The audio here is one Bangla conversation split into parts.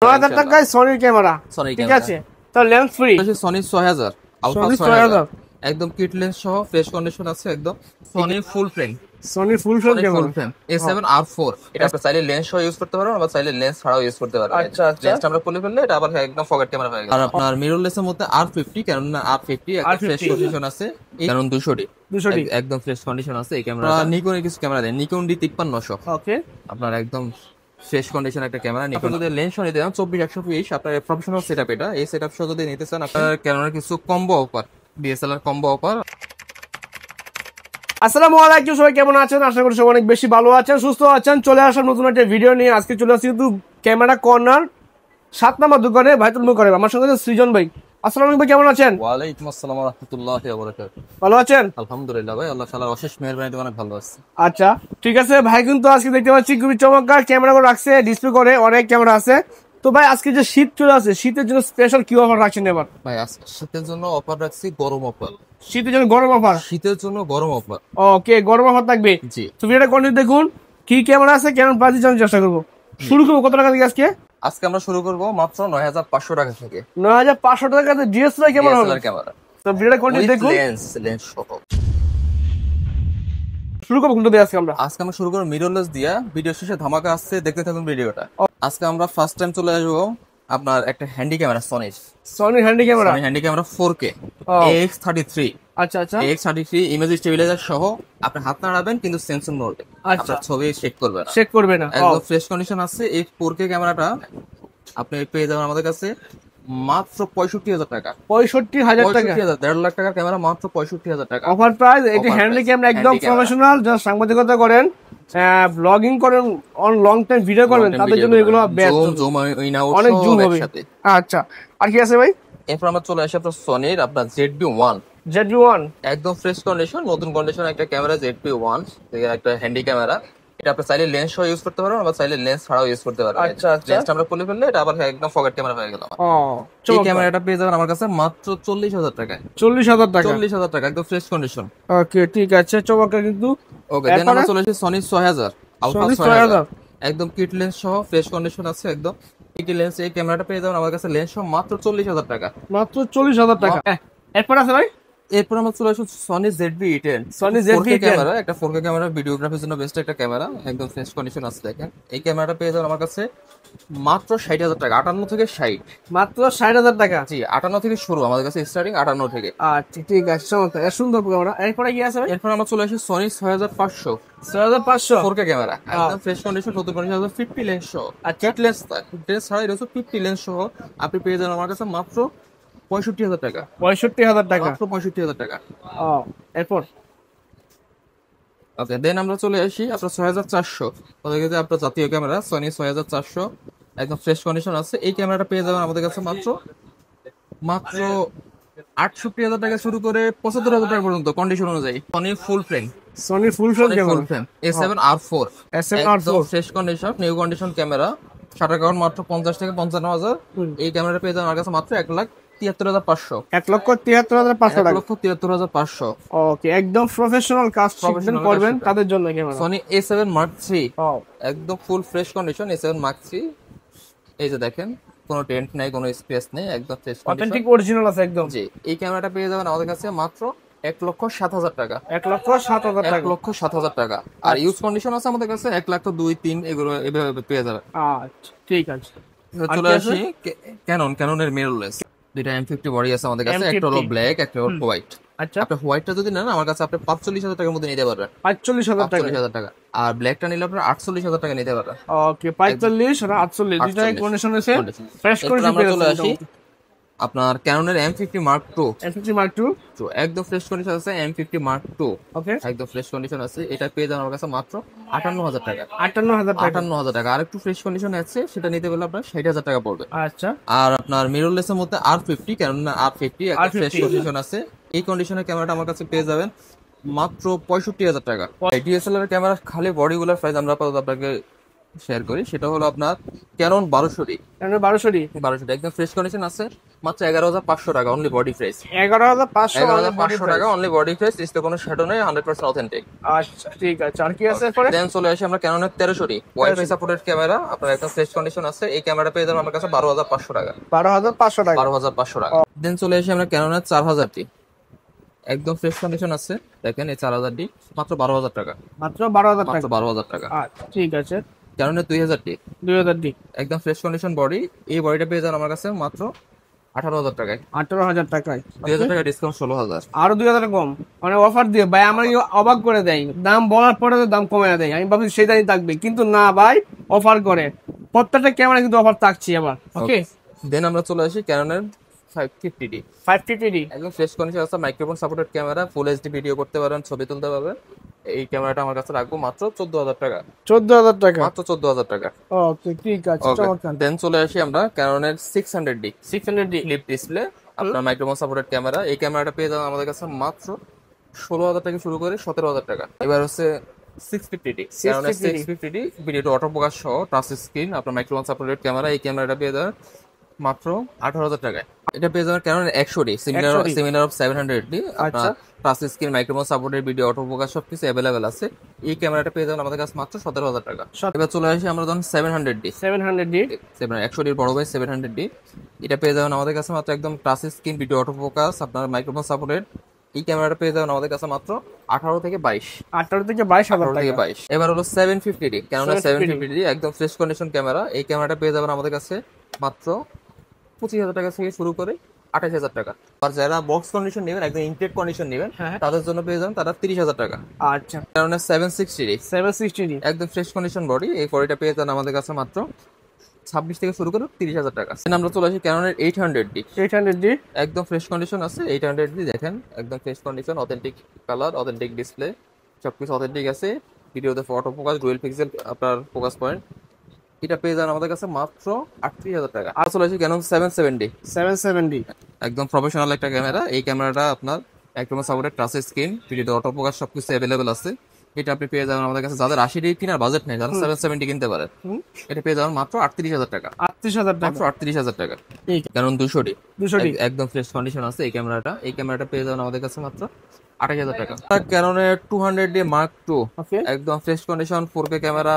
9000 টাকায় সনির ক্যামেরা, ঠিক আছে। তো লেন্স ফ্রি সনি 6000 আলফা 6000 একদম কিট লেন্স সহ ফ্রেশ কন্ডিশন আছে একদম। সনি ফুল ফ্রেম, সনি ফুল ফ্রেম ক্যামেরা A7R4। এটা আপনি চাইলে লেন্স সহ ইউজ করতে পারবেন, আবার চাইলে লেন্স ছাড়াও ইউজ করতে পারবেন। আচ্ছা আচ্ছা, লেন্সটা আমরা খুলে ফেললে এটা আবার একদম পকেট ক্যামেরা হয়ে গেল। আর আপনার মিররলেসের মধ্যে R50, কারণ R50 একটা ফ্রেশ কন্ডিশন আছে, কারণ 200D একদম ফ্রেশ কন্ডিশন আছে এই ক্যামেরা। নিকনের কিছু ক্যামেরা দেন, নিকন D5300। ওকে, আপনার একদম ফ্রেশ কন্ডিশন একটা ক্যামেরা। নিকন যদি লেন্স সহ নিতে চান 24-120, আপনার প্রফেশনাল সেটআপ, এটা এই সেটআপ সহ যদি নিতে চান আপনার ক্যানোনের কিছু combo offer, DSLR combo offer. আসসালামু আলাইকুম, সবাই কেমন আছেন? আশা করি সবাই অনেক বেশি ভালো আছেন, সুস্থ আছেন। চলে আসার নতুন একটা ভিডিও নিয়ে। আজকে চলে আসছি কিন্তু ক্যামেরা কর্নার 7 নম্বর দোকানে ভাইতুল মুকাররম। আমার সঙ্গে আছে সৃজন ভাই। আসসালামু আলাইকুম ভাই, কেমন আছেন? ওয়ালাইকুম আসসালাম ওয়া রাহমাতুল্লাহি ওয়া বারাকাতুহু। ভালো আছেন? আলহামদুলিল্লাহ ভাই, আল্লাহ তাআলার অশেষ মেহেরবানিতে অনেক ভালো আছি। আচ্ছা ঠিক আছে ভাই, কিন্তু আজকে দেখতে পাচ্ছি খুবই চমৎকার ক্যামেরা করে রাখছে, ডিসপ্লে করে অনেক ক্যামেরা আছে। তো ভাই আজকে যে শীত চলে আসে, শীতের জন্য স্পেশাল কি অফার রাখছেন এবার? ভাই আজকে শীতের জন্য অফার রাখছি, গরম অফার। শীতের জন্য গরম অফার? শীতের জন্য গরম অফার। ওকে, গরম অফার থাকবে। জি, তো ভিডিওটা কন্টিনিউ দেখুন, কি ক্যামেরা আছে, কেমন প্রাইস জানার চেষ্টা করবো। শুরু করবো কত টাকা থেকে আজকে? আজকে আমরা শুরু করব মাত্র 9500 টাকা থেকে। 9500 টাকাতে ডিএসএলআর ক্যামেরা হবে। ক্যামেরা, তো ভিডিওটা কন্টিনিউ দেখুন। লেন্স সহ শুরু করবো কোনটা দিয়ে আজকে আমরা? আজকে আমরা শুরু করব মিররলেস দিয়া। ভিডিও শেষে ধামাকা আসছে, দেখতে থাকুন ভিডিওটা। আজকে আমরা ফার্স্ট টাইম চলে আসবো আপনার একটা handy camera, Sony handy camera, 4K AX33। আচ্ছা আচ্ছা, AX33 ইমেজ স্টেবিলাইজার সহ। আপনি হাত নাড়াবেন কিন্তু সেন্সর নড়বে, আচ্ছা ছবি শেক করবে না, চেক করবে না, একদম ফ্রেশ কন্ডিশন আছে। এই 4K ক্যামেরাটা আপনি পেয়ে যাবেন আমাদের কাছে মাত্র 65,000 টাকা। 65,000 টাকা? 1.5 লাখ টাকার ক্যামেরা মাত্র 65,000 টাকা অফার প্রাইস। এটি হ্যান্ডি ক্যামেরা, একদম প্রফেশনাল, যারা সাংবাদিকতা করেন, ব্লগিং করেন, অন লং টাইম ভিডিও করবেন, তাদের জন্য এগুলো বেস্ট। অনেক জুম হবে। আচ্ছা, আর কি আছে ভাই? এরপর আমরা চলে আসি আপনার সনির আপনার ZV-1। একদম ফ্রেশ কন্ডিশন, নতুন কন্ডিশন একটা ক্যামেরা, ZV-1 একটা হ্যান্ডি ক্যামেরা। এটা আপনি চাইলে লেন্স সহ ইউজ করতে পারবেন, আবার চাইলে লেন্স ছাড়াও ইউজ করতে পারবেন। আচ্ছা আচ্ছা, লেন্সটা আমরা খুলে ফেললে এটা আবার একদম পকেট ক্যামেরা হয়ে গেল। এই ক্যামেরাটা পেয়ে যাবেন আমার কাছে মাত্র 40,000 টাকায়। 40,000 টাকা? 40,000 টাকা, একদম ফ্রেশ কন্ডিশন। ওকে ঠিক আছে, চমৎকার কিন্তু। ওকে, দেন আমরা চলে আসি সনি 6000 আলফা 6000, একদম কিট লেন্স সহ ফ্রেশ কন্ডিশন আছে একদম। কিট লেন্স এই ক্যামেরাটা পেয়ে যাবেন আমার কাছে লেন্স সহ মাত্র 40,000 টাকা। মাত্র 40,000 টাকা। এরপর আছে ভাই? এরপর আমরা চলে আসি Sony ZV-10। Sony ZV-10 camera, একটা 4K ক্যামেরা, ভিডিওগ্রাফির জন্য বেস্ট একটা ক্যামেরা, একদম ফ্রেশ কন্ডিশন আছে। দেখেন এই ক্যামেরাটা পেয়ে যাবেন আমার কাছে মাত্র 60,000 টাকা। 58 থেকে 60, মাত্র 60,000 টাকা? জি, 58 থেকে শুরু আমাদের কাছে, স্টার্টিং 58 থেকে। আচ্ছা ঠিক আছে, চমৎকার, সুন্দর ক্যামেরা। এরপরে কি আছে ভাই? এরপর আমরা চলে আসি সনি 6500 4K ক্যামেরা, একদম ফ্রেশ কন্ডিশন, নতুন কন্ডিশন, 50 লেন্স সহ। আচ্ছা, লেন্স ছাড়া এটা 50 লেন্স সহ আপনি পেয়ে যাবেন আমার কাছে মাত্র 65,000 টাকা। 65,000 টাকা, মাত্র 65,000 টাকা। এরপর? ওকে, দেন আমরা চলে আসি আপনার 6400, ওদের কাছে আপনার জাতীয় ক্যামেরা সনি 6400, একদম ফ্রেশ কন্ডিশন আছে। এই ক্যামেরাটা পেয়ে যাবেন আমাদের কাছে মাত্র 68,000 টাকা শুরু করে 75,000 টাকা পর্যন্ত কন্ডিশন অনুযায়ী। সনি ফুল ফ্রেম A7R4, একদম fresh condition, new condition camera. Shutter count মাত্র 50 থেকে 55,000। এই ক্যামেরাটা পেয়ে যাবেন আমার কাছে মাত্র 1,73,500। 1,73,500 টাকা? 1,73,500। ওকে, একদম প্রফেশনাল কাজ করবেন তাদের জন্য camera. Sony A7 Mark III, একদম full fresh condition A7 Mark III। এই যে দেখেন, কোনো ডেন্ট নাই, কোনো স্পেস নেই, একদম ফ্রেশ কন্ডিশন, অথেন্টিক অরিজিনাল আছে একদম। জি, এই ক্যামেরাটা পেয়ে যাবেন আমাদের কাছে মাত্র 1,07,000 টাকা। 1,07,000 টাকা? 1,07,000 টাকা। আর ইউজ কন্ডিশন আছে আমাদের কাছে 1,02,03, এগুলো এভাবে পেয়ে যাবেন। আচ্ছা ঠিক আছে, চলে আসি ক্যাননের মিররলেস। দুইটা M50 বডি আছে আমাদের কাছে, একটা হলো ব্ল্যাক, একটা হলো হোয়াইট। আচ্ছা, আপনি হোয়াইটটা যদি নেন আমার কাছে আপনি 45,000 টাকার মধ্যে নিতে পারবেন। 45,000 টাকা। আর ব্ল্যাকটা নিলে আপনার 48,000 টাকা নিতে পারবেন। ওকে, 45 আর 48 দুইটাই কন্ডিশন আছে, ফ্রেশ কন্ডিশন। চলে আসি আপনার ক্যাননের M50 Mark II। তো একদম ফ্রেশ কন্ডিশন আছে M50 Mark II। ওকে, একদম ফ্রেশ কন্ডিশন আছে। এটা পেয়ে যাবেন আমার কাছে মাত্র 58,000 টাকা। 58,000 টাকা। আর একটু ফ্রেশ কন্ডিশন আছে, সেটা নিতে গেলে আপনার 60,000 টাকা পড়বে। আচ্ছা, আর আপনার মিররলেসের মধ্যে R50, ক্যানন R50 একটা ফ্রেশ কন্ডিশন আছে। এই কন্ডিশনের ক্যামেরাটা আমার কাছে পেয়ে যাবেন মাত্র 65,000 টাকা। DSLR ক্যামেরা খালি বডিগুলোর প্রাইস আমরা আপনাকে শেয়ার করি, সেটা হলো আপনার ক্যানন 1200D। 1200 একদম ফ্রেশ কন্ডিশন আছে, মাত্র 11,500 টাকা only body fresh. 11,500 only body fresh, display কোনো শ্যাডো নেই, 100% অথেন্টিক। আচ্ছা ঠিক আছে, আর কি আছে পরে? দেন চলে আসি আমরা ক্যাননের 1300D ওয়াইফাই সাপোর্টেড ক্যামেরা, আপনার একদম ফ্রেশ কন্ডিশন আছে। এই ক্যামেরা পেয়ে যাবেন আমার কাছে 12,500 টাকা। 12,500 টাকা। 12,500 টাকা। দেন চলে আসি আমরা ক্যাননের 4000D, একদম ফ্রেশ কন্ডিশন আছে। দেখেন এই 4000D মাত্র 12,000 টাকা। মাত্র 12,000 মাত্র টাকা। 12,000 টাকা। আচ্ছা ঠিক আছে। ক্যাননের 2000D, 2000D একদম ফ্রেশ কন্ডিশন বডি। এই বডিটা পেয়ে যাবেন আমার কাছে মাত্র 18,000 টাকায়। 18,000 টাকায়। 2000 টাকা ডিসকাউন্ট 16,000। আরো 2,000 কম, মানে অফার দিয়ে ভাই আমার অবাক করে দেয়, দাম বলার পরে তো দাম কমে দেয়। আমি ভাবছি সেই দামই থাকবে, কিন্তু না ভাই, অফার করে প্রত্যেকটা ক্যামেরা কিন্তু অফার থাকছে আবার। ওকে, দেন আমরা চলে আসি ক্যাননের 550D। 550D একদম ফ্রেশ কন্ডিশন আছে, microphone supported camera, full HD video করতে পারেন, ছবি তুলতে পারবেন। এই ক্যামেরাটা আমার কাছে রাখবো মাত্র 14,000 টাকা। 14,000 টাকা। মাত্র 14,000 টাকা। ওকে ঠিক আছে, চমৎকার। দেন চলে আসি আমরা ক্যাননের 600D। 600D ফ্লিপ ডিসপ্লে, আপনার মাইক্রোফোন সাপোর্টেড ক্যামেরা। এই ক্যামেরাটা পেয়ে যাবেন আমাদের কাছে মাত্র 16,000 থেকে শুরু করে 17,000 টাকা। এবার হচ্ছে 650D। ক্যাননের 650D video auto focus সহ টাচ স্ক্রিন, আপনার মাইক্রোফোন সাপোর্টেড ক্যামেরা। এই ক্যামেরাটা পেয়ে যাবেন মাত্র 18,000 টাকায়। এটা পেয়ে যাবেন Canon 100D, similar of 700D। আপনার touch screen, microphone supported video, auto focus সবকিছু অ্যাভেলেবেল আছে। এই ক্যামেরাটা পেয়ে যাবেন আমাদের কাছে মাত্র 17,000 টাকা। এবার চলে আসি আমরা ধরুন 700D। 100D বড় ভাই 700D। এটা পেয়ে যাবেন আমাদের কাছে মাত্র একদম touch screen, video auto focus, আপনার মাইক্রোফোন সাপোর্টেড। এই ক্যামেরাটা পেয়ে যাবেন আমাদের কাছে মাত্র 18 থেকে 22। 18 থেকে 22,000 টাকা। 22। এবার হলো 750D, ক্যাননের 750D একদম ফ্রেশ কন্ডিশন ক্যামেরা। এই ক্যামেরাটা পেয়ে যাবেন আমাদের কাছে মাত্র 25,000 টাকা থেকে শুরু করে 28,000 টাকা। আর যারা বক্স কন্ডিশন নেবেন, একদম ইনটেক কন্ডিশন নেবেন, তাদের জন্য পেয়ে যাবেন তারা 30,000 টাকা। আচ্ছা, ক্যাননের 760D একদম ফ্রেশ কন্ডিশন বডি। এই বডিটা পেয়ে যান আমাদের কাছে মাত্র 26 থেকে শুরু করে 30,000 টাকা। আমরা চলে আসি ক্যাননের 800D। একদম ফ্রেশ কন্ডিশন আছে। 800D দেখেন একদম fresh condition, authentic colour, authentic display, সবকিছু অথেন্টিক আছে। ভিডিওতে ফটো ফোকাস, ডুয়েল পিক্সেল আপনার ফোকাস পয়েন্ট। এটা পেয়ে যান আমাদের কাছে মাত্র 38,000 টাকা। আর চলে আসি ক্যানন 770। একদম প্রফেশনাল একটা ক্যামেরা। এই ক্যামেরাটা আপনার একদম সাপোর্টেড টাচ স্ক্রিন, ভিডিওতে অটো ফোকাস সবকিছু অ্যাভেলেবেল আছে। এটা আপনি পেয়ে যাবেন আমাদের কাছে, যাদের 80D কেনার বাজেট নেই, যারা 770 কিনতে পারেন, এটা পেয়ে যাবেন মাত্র 38,000 টাকা। 38,000 টাকা। ক্যানন 200D একদম ফ্রেশ কন্ডিশন আছে। এই ক্যামেরাটা পেয়ে যাবেন আমাদের কাছে মাত্র 28,000 টাকা। ক্যাননের 200D Mark II একদম fresh condition 4K camera,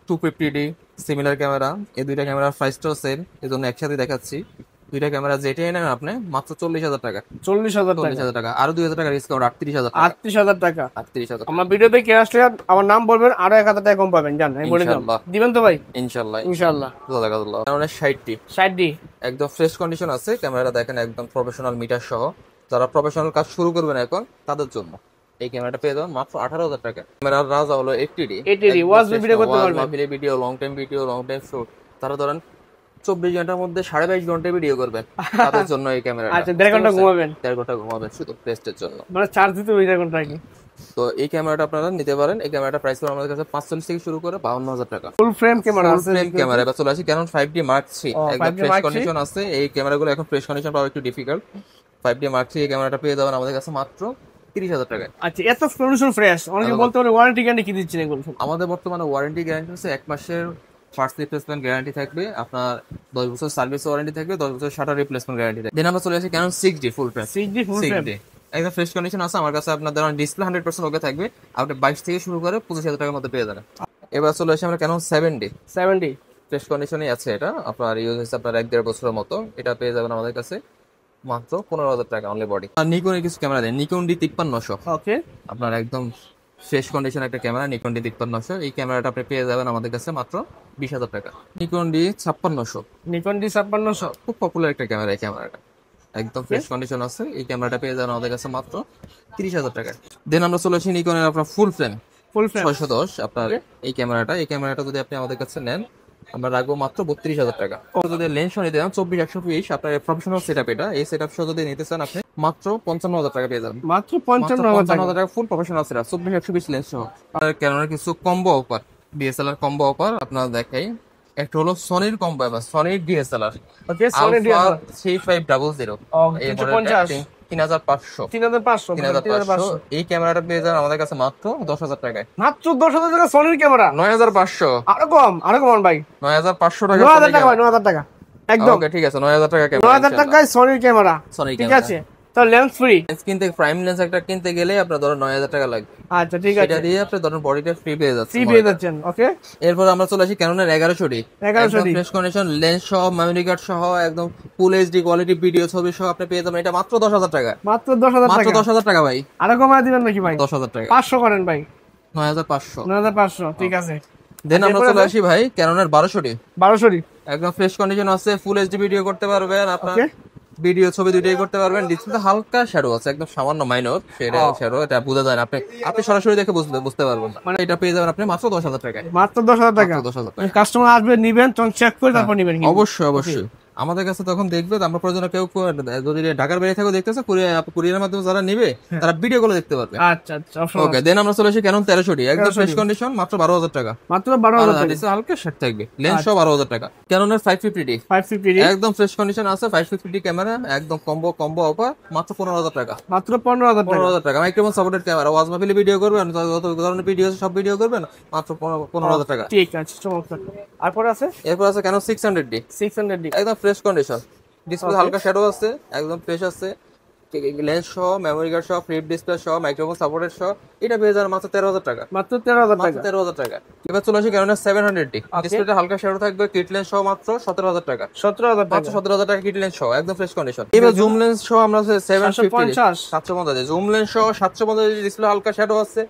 250D similar camera. এই দুইটা ক্যামেরার প্রাইসটাও সেম, এই জন্য একসাথে দেখাচ্ছি। দুইটা ক্যামেরা যেটাই নেন আপনি মাত্র 40,000 টাকা। 40,000 টাকা, আরো 2,000 টাকা ডিসকাউন্ট, 38,000 টাকা। 38,000। আমার ভিডিও দেখে আসলে আমার নাম বলবেন, আরো 1,000 টাকা কম পাবেন। জান আমি বলে দিলাম, দিবেন তো ভাই? ইনশাআল্লাহ। জাযাকাল্লাহ। ক্যাননের 60D একদম ফ্রেশ কন্ডিশন আছে। ক্যামেরাটা দেখেন একদম প্রফেশনাল মিটার সহ। যারা প্রফেশনাল কাজ শুরু করবেন এখন, তাদের জন্য এই ক্যামেরাটা পেয়ে যাবেন মাত্র 18,000 টাকা। ক্যামেরার রাজা হলো 80D ওয়াচ ভিডিও করতে পারবেন, ভিডিও, লং টাইম শুট। তারা ধরেন 24 ঘন্টার মধ্যে 22.5 ঘন্টা ভিডিও করবেন, তাদের জন্য এই ক্যামেরা। আচ্ছা, 1.5 ঘন্টা ঘুমাবেন? 1.5 ঘন্টা ঘুমাবেন শুধু টেস্টের জন্য, মানে চার্জ দিতে 1.5 ঘন্টা আগে। তো এই ক্যামেরাটা আপনারা নিতে পারেন। এই ক্যামেরাটা প্রাইস পড়ে আমাদের কাছে 45 থেকে শুরু করে 52,000 টাকা। ফুল ফ্রেম ক্যামেরা আছে। ক্যামেরা। এবার চলে আসি ক্যানন 5D Mark III একদম ফ্রেশ কন্ডিশন আছে। এই ক্যামেরাগুলো এখন ফ্রেশ কন্ডিশন পাওয়া একটু ডিফিকাল্ট। 5D Mark III এই ক্যামেরাটা পেয়ে যাবেন আমাদের কাছে মাত্র 30,000 টাকায়। আচ্ছা, এত কন্ডিশন ফ্রেশ। অনেকে বলতে পারে ওয়ারেন্টি গ্যারান্টি কি দিচ্ছেন এগুলো? আমাদের বর্তমানে ওয়ারেন্টি গ্যারান্টি হচ্ছে 1 মাসের ফার্স্ট রিপ্লেসমেন্ট গ্যারান্টি থাকবে, আপনার 10 বছর সার্ভিস ওয়ারেন্টি থাকবে, 10 বছর শাটার রিপ্লেসমেন্ট গ্যারান্টি থাকবে। দেন আমরা চলে আসি ক্যানন 6D ফুল ফ্রেম। 6D একদম ফ্রেশ কন্ডিশন আছে আমার কাছে। আপনার ধরুন ডিসপ্লে 100% ওকে থাকবে, আপনি 22 থেকে শুরু করে 25,000 টাকার মধ্যে পেয়ে যাবেন। এবার চলে আসি আমরা ক্যানন 7D ফ্রেশ কন্ডিশনই আছে। এটা আপনার ইউজ হচ্ছে আপনার 1-1.5 বছরের মতো। এটা পেয়ে যাবেন আমাদের কাছে মাত্র 15,000 টাকা অনলি বডি। আর নিকনের কিছু ক্যামেরা দেন, নিকন D5300। ওকে, আপনার একদম ফ্রেশ কন্ডিশন একটা ক্যামেরা, নিকন D5300। এই ক্যামেরাটা আপনি পেয়ে যাবেন আমাদের কাছে মাত্র 20,000 টাকা। নিকন D5600 খুব পপুলার একটা ক্যামেরা। এই ক্যামেরাটা একদম ফ্রেশ কন্ডিশন আছে। এই ক্যামেরাটা পেয়ে যাবেন আমাদের কাছে মাত্র 30,000 টাকা। দেন আমরা চলে আসি নিকনের আপনার ফুল ফ্রেম 610। আপনার এই ক্যামেরাটা যদি আপনি আমাদের কাছে নেন, আমরা রাখবো মাত্র 32,000 টাকা। যদি লেন্স নিতে চান 24-120, আপনার প্রফেশনাল সেটআপ, এই সেটআপ সহ যদি নিতে চান আপনি মাত্র 55,000 টাকা পেয়ে যাবেন। মাত্র 55,000 টাকা ফুল প্রফেশনাল সেটআপ 24-120 লেন্স সহ। আর ক্যানোনের কিছু combo offer, DSLR combo offer আপনার দেখাই। একটা হলো সনির কম্বো, সনির ডিএসএলআর ওকে সনি আলফা 3500 ওকে এই 350 3500 3500 3500 এই ক্যামেরাটা পেয়ে যাবেন আমাদের কাছে মাত্র 10,000 টাকায়। মাত্র 10,000 টাকা সনির ক্যামেরা। 9,500 আরো কম ভাই, 9,500 টাকা 9,000 টাকা ভাই, 9,000 টাকা একদম। ওকে ঠিক আছে, 9,000 টাকা ক্যামেরা, 9,000 টাকায় সনির ক্যামেরা, সনির ঠিক ক্যামেরা। আছে। তো লেন্স ফ্রি, লেন্স কিনতে প্রাইম লেন্স একটা কিনতে গেলে আপনার ধরুন 9,000 টাকা লাগবে। আচ্ছা ঠিক আছে, এটা দিয়ে আপনি ধরুন বডিটা ফ্রি পেয়ে যাচ্ছেন, ফ্রি পেয়ে যাচ্ছেন। ওকে এরপর আমরা চলে আসি ক্যাননের 1100D। 1100D fresh condition lens সহ, মেমরি কার্ড সহ, একদম ফুল এইচডি কোয়ালিটি ভিডিও ছবি সহ আপনি পেয়ে যাবেন এটা মাত্র 10,000 টাকা। মাত্র 10,000 মাত্র টাকা, 10,000 টাকা ভাই। আরো কমায় দিবেন নাকি ভাই? 10,000 টাকা, 500 করেন ভাই, 9,500। 9,500 ঠিক আছে। দেন আমরা চলে আসি ভাই ক্যাননের 1200D। 1200D একদম ফ্রেশ কন্ডিশন আছে, ফুল এইচডি ভিডিও করতে পারবেন আপনার, ওকে ভিডিও ছবি দুইটাই করতে পারবেন। ডিসপ্লেতে হালকা শ্যাডো আছে, একদম সামান্য মাইনর শ্যাডো, এটা বোঝা যায় না, আপনি সরাসরি দেখে বুঝতে পারবেন না। মানে এটা পেয়ে যাবেন আপনি মাত্র 10,000 টাকায়। মাত্র 10,000 টাকা। 10,000 টাকা। কাস্টমার আসবে নিবেন, তখন চেক করে তারপর নিবেন। অবশ্যই অবশ্যই আমাদের কাছে তখন দেখবে, আমরা প্রয়োজনে কেউ যদি ঢাকার বাইরে থাকেও দেখতেছে, কুরিয়ারের মাধ্যমে যারা নিবে তারা ভিডিও কলে দেখতে পারবে। আচ্ছা আচ্ছা ওকে দেন আমরা চলে আসি ক্যানন 1300D। একদম ফ্রেশ কন্ডিশন, মাত্র 12,000 টাকা। মাত্র 12,000 টাকা, হালকা শার্ট থাকবে, লেন্স সহ 12,000 টাকা। ক্যাননের 550D 550D একদম ফ্রেশ কন্ডিশন আছে, 550D ক্যামেরা, একদম কম্বো অফার, মাত্র 15,000 টাকা। মাত্র 15,000 টাকা। 15,000 টাকা মাইক্রোফোন সাপোর্টেড ক্যামেরা, ওয়াজ মাহফিলে ভিডিও করবেন, যত ধরনের ভিডিও সব ভিডিও করবেন, মাত্র 15,000 টাকা। ঠিক আছে, চমৎকার। তারপর আছে এরপর আছে ক্যানন 600D 600D একদম ফ্রেশ কন্ডিশন, ডিসপ্লে হালকা শ্যাডো আছে, একদম ফ্রেশ আছে, লেন্স সহ, মেমরি কার্ড সহ, ফ্লিপ ডিসপ্লে সহ, মাইক্রোফোন সাপোর্টেড সহ, এটা পেয়ে যাবেন মাত্র 13,000 টাকা। মাত্র 13,000 টাকা। 13,000 টাকা। এবার চলে আসি ক্যাননের 700D। ডিসপ্লেটা হালকা শ্যাডো থাকবে, কিট লেন্স সহ মাত্র 17,000 টাকা। 17,000 টাকা, মাত্র 17,000 টাকা কিট লেন্স সহ, একদম ফ্রেশ কন্ডিশন। এবার জুম লেন্স সহ আমরা 750 জুম লেন্স সহ 750 ডিসপ্লে হালকা শ্যাডো আছে,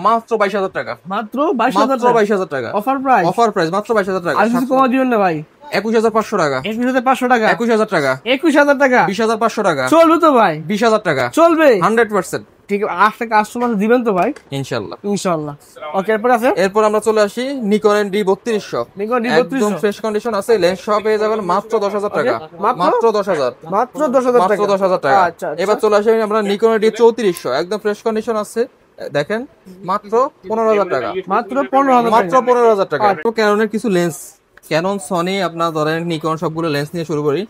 মাত্র 22,000 টাকা। মাত্র 22,000 টাকা অফার প্রাইস। অফার প্রাইস মাত্র 22,000 টাকা। আর কিছু কমা দিবেন না ভাই? 21,500 টাকা। 21,500 টাকা। 21,000 টাকা। 21,000 টাকা। 20,500 টাকা। চলবে তো ভাই? 20,000 টাকা চলবে 100%। ঠিক আছে, 8 টাকা কাস্টমার দিবেন তো ভাই? ইনশাআল্লাহ ইনশাআল্লাহ। ওকে এরপর আছে, এরপর আমরা চলে আসি নিকন D3200। নিকন একদম ফ্রেশ কন্ডিশন আছে, লেন্স সহ পেয়ে যাবেন মাত্র 10,000 টাকা। মাত্র 10,000, মাত্র 10,000 মাত্র টাকা। 10,000 টাকা। আচ্ছা এবার চলে আসি আমরা নিকন D3400। একদম ফ্রেশ কন্ডিশন আছে, দেখেন মাত্র 15,000 টাকা। মাত্র 15,000 মাত্র 15,000 টাকা। তো ক্যাননের কিছু লেন্স, ক্যানন, সনি, আপনার ধরেন নিকন, সবগুলো লেন্স নিয়ে শুরু করি।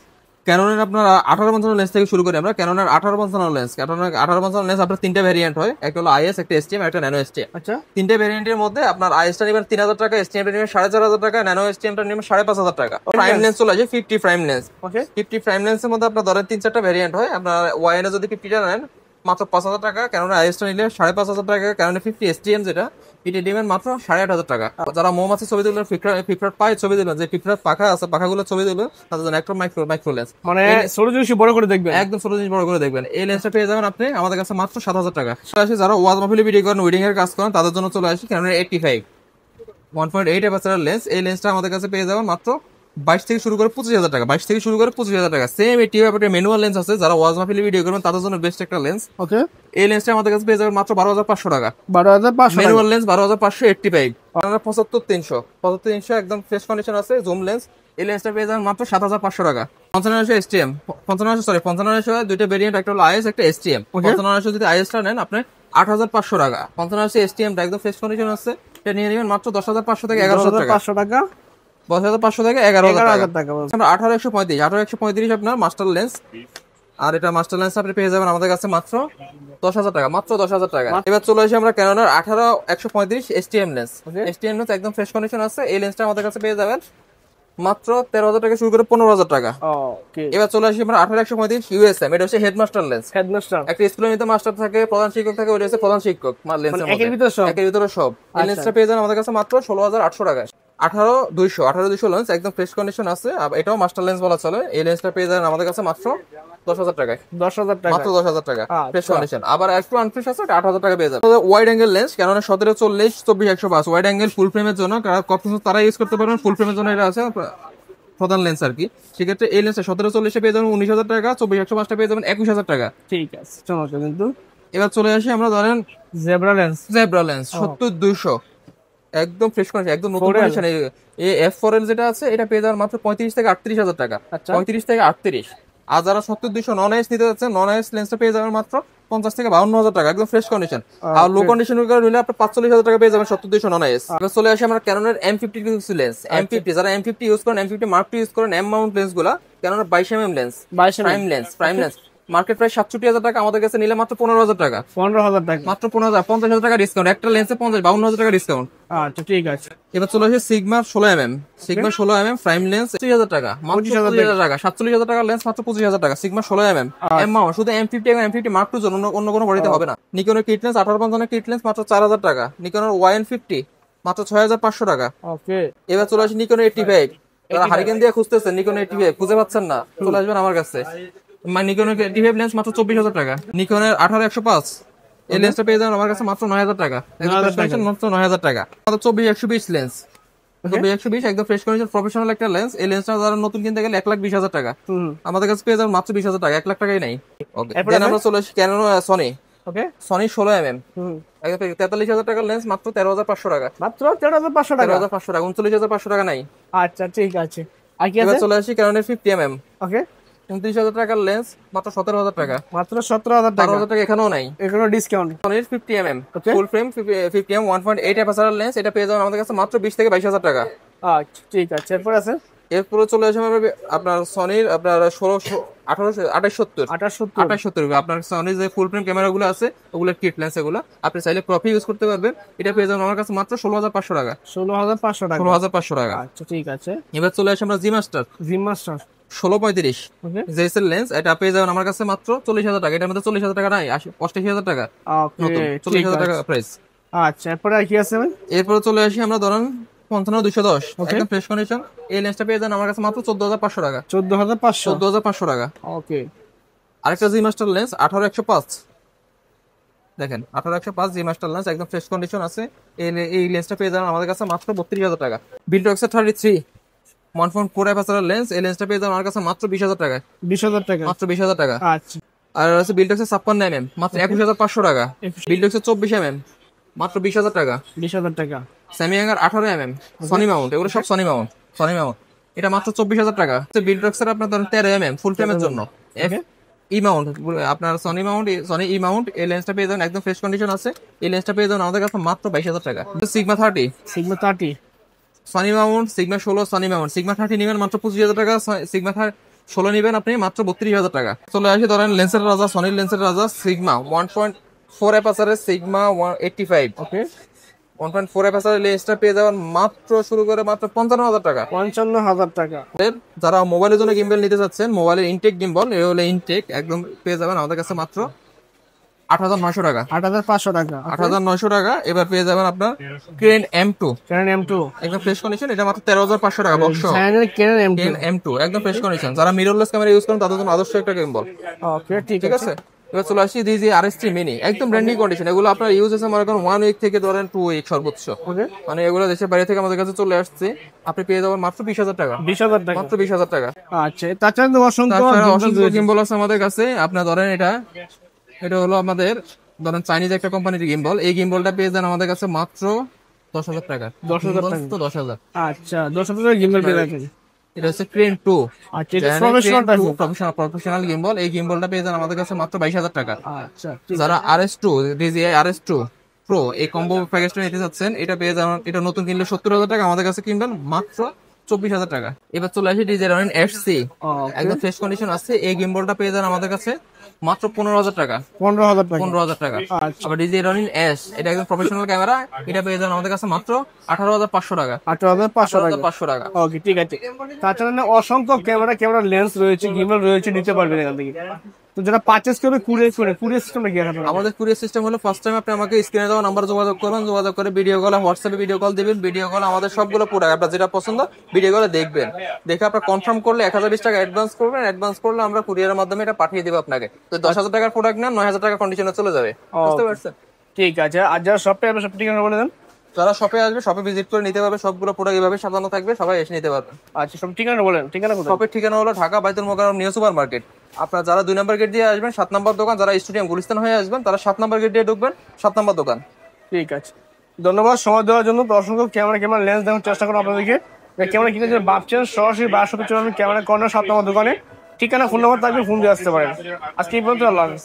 ক্যাননের আপনার 1855 লেন্স থেকে শুরু করি আমরা। ক্যাননের 1855 লেন্স, ক্যাননের 1855 লেন্স আপনার তিনটা ভেরিয়েন্ট হয়, একটা হলো আইএস, একটা এসটিএম, একটা ন্যানো এসটিএম। আচ্ছা তিনটা ভেরিয়েন্টের মধ্যে আপনার আইএসটা নেবেন 3,000 টাকা, এসটিএমটা নেবেন 4,500 টাকা, ন্যানো এসটিএমটা নেবেন 5,500 টাকা। প্রাইম লেন্স চলে আসে 50 প্রাইম লেন্স। ওকে 50 প্রাইম লেন্সের মধ্যে আপনার ধরেন 3-4টা ভেরিয়েন্ট হয়। আপনার ওয়াইএনএ যদি 50টা নেন মাত্র 5,000 টাকা, ক্যানন আইএসটা নিলে 5,500 টাকা, ক্যানন 50 এসটিএম যেটা এটা দিবেন মাত্র 8,500 টাকা। যারা মৌমাছি ছবি তুলবেন, ফিফরাট পায়ে ছবি তুলবেন, যে ফিফরাট পাখা আছে পাখাগুলো ছবি তুলবেন, তাদের জন্য একটা মাইক্রো লেন্স, মানে ছোট জিনিস বড় করে দেখবেন, একদম ছোট জিনিস বড় করে দেখবেন। এই লেন্সটা পেয়ে যাবেন আপনি আমাদের কাছে মাত্র 7,000 টাকা। আসে যারা ওয়াজ মাহফিলে ভিডিও করেন, ওয়েডিং এর কাজ করেন, তাদের জন্য চলে আসি ক্যানন 85 1.8 অ্যাপারচার লেন্স। এই লেন্সটা আমাদের কাছে পেয়ে যাবেন মাত্র 22 থেকে শুরু করে 25,000 টাকা। 22 থেকে শুরু করে 25,000 টাকা। সেম এটি একটা ম্যানুয়াল লেন্স আছে, যারা ওয়াজ মাহফিলে ভিডিও করবেন তাদের জন্য বেস্ট একটা লেন্স। ওকে এই লেন্সটা আমাদের কাছে পেয়ে যাবেন মাত্র 12,500 টাকা। 12,500 ম্যানুয়াল লেন্স 12,585। 75-300 একদম ফ্রেশ কন্ডিশন আছে, জুম লেন্স। এই লেন্সটা পেয়ে যাবেন মাত্র 7,500 টাকা। 5500 এসটিএম, 5500 দুইটা ভেরিয়েন্ট, একটা হলো আইএস, একটা এসটিএম। 5500 যদি আইএসটা নেন আপনি 8,500 টাকা। 5500 এসটিএমটা একদম ফ্রেশ কন্ডিশন আছে, এটা নিয়ে নেবেন মাত্র 10,500 থেকে 11,000 টাকা। 500 টাকা 10,500 থেকে 11,000 টাকা। বলছেন। আমরা 18,135 আপনার মাস্টার লেন্স। আর এটা মাস্টার লেন্স আপনি পেয়ে যাবেন আমাদের কাছে মাত্র 10,000 টাকা। মাত্র 10,000 টাকা। এবার চলে আসি আমরা ক্যাননের 18,135 এসটিএম লেন্স। এসটিএম লেন্স একদম ফ্রেশ কন্ডিশন আছে, এই লেন্সটা আমাদের কাছে পেয়ে যাবেন মাত্র 13,000 টাকা শুরু করে 15,000 টাকা। ওকে এবার চলে আসি আমরা 18,135 ইউএসএম। এটা হচ্ছে হেডমাস্টার লেন্স। হেডমাস্টার একটা স্কুলের মধ্যে মাস্টার থাকে, প্রধান শিক্ষক থাকে, ওইটা হচ্ছে প্রধান শিক্ষক লেন্সের মধ্যে। একের ভিতরে সব? একের ভিতরে সব। এই লেন্সটা পেয়ে যাবেন আমাদের কাছে মাত্র 16,800 টাকা। 18,200 লেন্স একদম ফ্রেশ কন্ডিশন আছে, এটাও মাস্টার লেন্স বলা চলে। এই লেন্সটা পেয়ে যাবেন আমাদের কাছে মাত্র 10,000 টাকায়। 10,000 টাকা মাত্র 10,000 টাকা ফ্রেশ কন্ডিশন। আবার একটু আনফ্রেশ আছে, 8,000 টাকা পেয়ে যাবেন। ওয়াইড অ্যাঙ্গেল লেন্স ক্যাননের 1740 24-105 ওয়াইড অ্যাঙ্গেল ফুল ফ্রেমের জন্য, তারা ইউজ করতে পারবেন। ফুল ফ্রেমের জন্য এটা আছে প্রধান লেন্স আর কি। সেক্ষেত্রে এই লেন্সে 1740 পেয়ে যাবেন 19,000 টাকা, 24-105 পেয়ে যাবেন 21,000 টাকা। ঠিক আছে চমৎকার। কিন্তু এবার চলে আসি আমরা ধরেন জেব্রা লেন্স 70-200 একদম ফ্রেশ কন্ডিশন, একদম নতুন কন্ডিশন। এই F4L যেটা আছে এটা পেয়ে যাবেন মাত্র 35 থেকে 38,000 টাকা। 35 থেকে 38। আর যারা 70-200 নন আইএস নিতে যাচ্ছেন, নন আইএস লেন্সটা পেয়ে যাবেন মাত্র 50 থেকে 52,000 টাকা, একদম ফ্রেশ কন্ডিশন। আর লো কন্ডিশন হলে আপনি 45,000 টাকা পেয়ে যাবেন 70-299S। এবার চলে আসি আমরা ক্যাননের M50 কিছু লেন্স। M50 যারা M50 ইউজ করেন, M50 Mark II ইউজ করেন, M মাউন্ট লেন্স গুলা, ক্যাননের 22mm lens, prime lens market price 67,000 টাকা, আমাদের কাছে নিলে মাত্র 15,000 টাকা। 15,000 টাকা মাত্র 15,000, 50,000 টাকা ডিসকাউন্ট, একটা লেন্সে 52,000 টাকা ডিসকাউন্ট। আচ্ছা ঠিক আছে। এবার চলে আসে সিগমা 16mm প্রাইম লেন্স 25,000 টাকা, মাত্র 25,000 টাকা। 47,000 টাকা লেন্স, মাত্র 25,000 টাকা। সিগমা 16mm এম মাউন্ট, শুধু M50 এবং M50 Mark II জন্য, অন্য কোনো বডিতে হবে না। নিকনের কিট লেন্স 1850 কিট লেন্স মাত্র 4,000 টাকা। নিকনের YN50 মাত্র 6,500 টাকা। ওকে। এবার চলে আসি নিকনের 85, যারা হারিকেন দিয়ে খুঁজতেছেন নিকনের 85 খুঁজে পাচ্ছেন না, চলে আসবেন আমার কাছে। নিকনের 85 লেন্স মাত্র 24,000 টাকা। নিকনের 18-105 এই লেন্সটা পেয়ে যাবেন আমার কাছে মাত্র 9,000 টাকা, মাত্র 9,000 টাকা। আমাদের 24-120 লেন্স, 24-120 একদম ফ্রেশ কন্ডিশন প্রফেশনাল একটা লেন্স। এই লেন্সটা যারা নতুন কিনতে গেলে 1,20,000 টাকা, আমাদের কাছে পেয়ে যাবেন মাত্র 20,000 টাকা, 1 লাখ টাকাই নাই। ওকে, দেন আমরা চলে আসি ক্যানন সনি। ওকে, সনি 16mm একদম 43,000 টাকার লেন্স, মাত্র 13,500 টাকা, মাত্র 13,500 টাকা, 13,500 টাকা, 39,500 টাকা নাই। আচ্ছা ঠিক আছে। আর কি এবার আছে? চলে আসি ক্যাননের 50mm। ওকে, 29,000 টাকার লেন্স, মাত্র 17,000 টাকা, মাত্র 17,000 টাকা, 12,000 টাকা এখানেও নাই, এখানে ডিসকাউন্ট। সনির 50mm full frame 50mm 1.8 aperture lens, এটা পেয়ে যাবেন আমাদের কাছে মাত্র 20 থেকে 22,000 টাকা। আচ্ছা ঠিক আছে। এরপর আছে এরপরে চলে আসে আপনার সনির আপনার 2870 আপনার সনির যে ফুল ফ্রেম ক্যামেরা গুলো আছে ওগুলো কিট লেন্স, এগুলো আপনি চাইলে প্রফি ইউজ করতে পারবেন। এটা পেয়ে যাবেন আমার কাছে মাত্র 16,500 টাকা, 16,500 টাকা, 16,500 টাকা। আচ্ছা ঠিক আছে। এবার চলে আসে আমরা জি মাস্টার 1635 ওকে, জেসেল লেন্স, এটা পেয়ে যাবেন আমার কাছে মাত্র 40,000 টাকা। এটার মধ্যে 40,000 টাকা নাই, 85,000 টাকা নতুন, 40,000 টাকা প্রাইস। আচ্ছা এরপরে আর কি আছে ভাই? এরপরে চলে আসি আমরা ধরেন 55-210 একদম ফ্রেশ কন্ডিশন। এই লেন্সটা পেয়ে যান আমার কাছে মাত্র 14,500 টাকা, 14,500 টাকা। ওকে। আরেকটা জি মাস্টার লেন্স 18-105, দেখেন 18-105 জি মাস্টার লেন্স একদম ফ্রেশ কন্ডিশন আছে। এই লেন্সটা পেয়ে যাবেন আমাদের কাছে মাত্র 32,000 টাকা। বিল্টক্স 33 1.4 অ্যাপারচার লেন্স, এই লেন্সটা পেয়ে যাবেন আমার কাছে মাত্র 20,000 টাকা, 20,000 টাকা, মাত্র 20,000 টাকা। আচ্ছা। আর আছে বিল্টক্স 56mm মাত্র 21,500 টাকা। বিল্টক্স 24mm মাত্র 20,000 টাকা, 20,000 টাকা। স্যামসাং 18mm সনি মাউন্ট, এগুলো সব সনি মাউন্ট, এটা মাত্র 24,000 টাকা। বিল্টক্স এর আপনার ধরেন 13mm ফুল ফ্রেমের জন্য ই মাউন্ট, আপনার সনি মাউন্ট, সনি ই মাউন্ট, এই লেন্সটা পেয়ে যাবেন একদম ফ্রেশ কন্ডিশন আছে। এই লেন্সটা পেয়ে যাবেন আমাদের কাছে মাত্র 22,000 টাকা। Sigma 30 Sony Mount, sigma 16 Sony Mount, sigma 30 নেবেন মাত্র 25,000 টাকা, সিগমা 16 নেবেন আপনি মাত্র 32,000 টাকা। চলে আসি ধরেন লেন্সের রাজা, সনির লেন্সের রাজা সিগমা 1.4 অ্যাপারচারের সিগমা 185। ওকে, 1.4 অ্যাপারচারের লেন্সটা পেয়ে যাবেন মাত্র শুরু করে মাত্র 55,000 টাকা, 55,000 টাকা। যারা মোবাইলের জন্য গিম্বল নিতে চাচ্ছেন, মোবাইলের ইনটেক গিম্বল, এই হলো ইনটেক, একদম পেয়ে যাবেন আমাদের কাছে মাত্র 8,900 টাকা, 8,500 টাকা, 8,900 টাকা। এবার পেয়ে যাবেন আপনার ক্রেন M2 একদম ফ্রেশ কন্ডিশন, এটা মাত্র 13,500 টাকা বক্স। ক্রেন M2 একদম ফ্রেশ কন্ডিশন, যারা মিররলেস ক্যামেরা ইউজ করেন তাদের জন্য আদর্শ একটা গিম্বল। ওকে ঠিক আছে। এবার চলে আসি ডিজি RS3 মিনি, একদম ব্র্যান্ড নিউ কন্ডিশন। এগুলো আপনার ইউজ আছে মনে করেন 1 উইক থেকে ধরেন 2 উইক সর্বোচ্চ, মানে এগুলো দেশের বাইরে থেকে আমাদের কাছে চলে আসছে। আপনি পেয়ে যাবেন মাত্র 20,000 টাকা, 20,000 টাকা, মাত্র 20,000 টাকা। আচ্ছা তাছাড়া তো অসংখ্য গিম্বল আছে আমাদের কাছে। আপনার ধরেন এটা হলো আমাদের ধরেন চাইনিজ একটা কোম্পানির গিম্বল। এই গিম্বলটা পেয়ে যান আমাদের কাছে মাত্র 10,000 টাকা, 10,000 টাকা তো 10,000। আচ্ছা 10,000 টাকা গিম্বল পেয়ে যাবেন। এটা হচ্ছে ক্রেন 2, আচ্ছা এটা প্রফেশনাল গিম্বল। এই গিম্বলটা পেয়ে যান আমাদের কাছে মাত্র 22,000 টাকা। আচ্ছা যারা RS2 DJI RS2 Pro এই কম্বো প্যাকেজটা নিতে চাচ্ছেন, এটা পেয়ে যাবেন, এটা নতুন কিনলে 70,000 টাকা, আমাদের কাছে কিনবেন মাত্র 24,000 টাকা। এবার চলে আসি DJI Ronin FC, একদম ফ্রেশ কন্ডিশন আছে। এই গিম্বলটা পেয়ে যান আমাদের কাছে মাত্র 15,000 টাকা, 15,000 টাকা। আবার DJI Ronin S, এটা একদম প্রফেশনাল ক্যামেরা, এটা পেয়ে যান আমাদের কাছে মাত্র 18,500 টাকা, 18,500 টাকা। ওকে ঠিক আছে। তাছাড়া অসংখ্য ক্যামেরা লেন্স রয়েছে, গিম্বল রয়েছে, নিতে পারবেন এখান থেকে। তো যারা পারচেজ করবে কুরিয়ার সিস্টেমটা কি আছে? আমাদের কুরিয়ার সিস্টেম হলো ফার্স্ট টাইম আপনি আমাকে স্ক্রিনে দেওয়া নাম্বার যোগাযোগ করবেন, যোগাযোগ করে ভিডিও কল, হোয়াটসঅ্যাপে ভিডিও কল দিবেন। ভিডিও কল আমাদের সবগুলো প্রোডাক্ট আপনার যেটা পছন্দ ভিডিও কলে দেখবেন, দেখে আপনার কনফার্ম করলে 1,020 টাকা অ্যাডভান্স করবেন। অ্যাডভান্স করলে আমরা কুরিয়ারের মাধ্যমে এটা পাঠিয়ে দেব আপনাকে। তো 10,000 টাকার প্রোডাক্ট নেন, 9,000 টাকা কন্ডিশনে চলে যাবে, বুঝতে পারছেন? ঠিক আছে। আর যারা শপে আসবে সব ঠিকানা বলে দেন। যারা শপে আসবে, শপে ভিজিট করে নিতে পারবে, সবগুলো প্রোডাক্ট এভাবে সাজানো থাকবে, সবাই এসে নিতে পারবে। আচ্ছা সব ঠিকানা বলেন। শপের ঠিকানা হলো ঢাকা বাইতুল মোকাররম নিউ সুপার মার্কেট। আপনারা যারা 2 নম্বর গেট দিয়ে আসবেন 7 নম্বর দোকান, যারা স্টেডিয়াম গুলিস্তান হয়ে আসবেন তারা 7 নম্বর গেট দিয়ে ঢুকবেন, 7 নম্বর দোকান। ঠিক আছে, ধন্যবাদ সময় দেওয়ার জন্য। অসংখ্য ক্যামেরা লেন্স দেওয়ার চেষ্টা করুন আপনাদেরকে। ক্যামেরা কিনে যদি ভাবছেন সরাসরি 12 চলে ক্যামেরা কর্নার 7 নম্বর দোকানে, ঠিকানা ফোন নাম্বার থাকবে, ফোন দিয়ে আসতে পারেন। আজকে এই পর্যন্ত, আল্লাহ হাফেজ।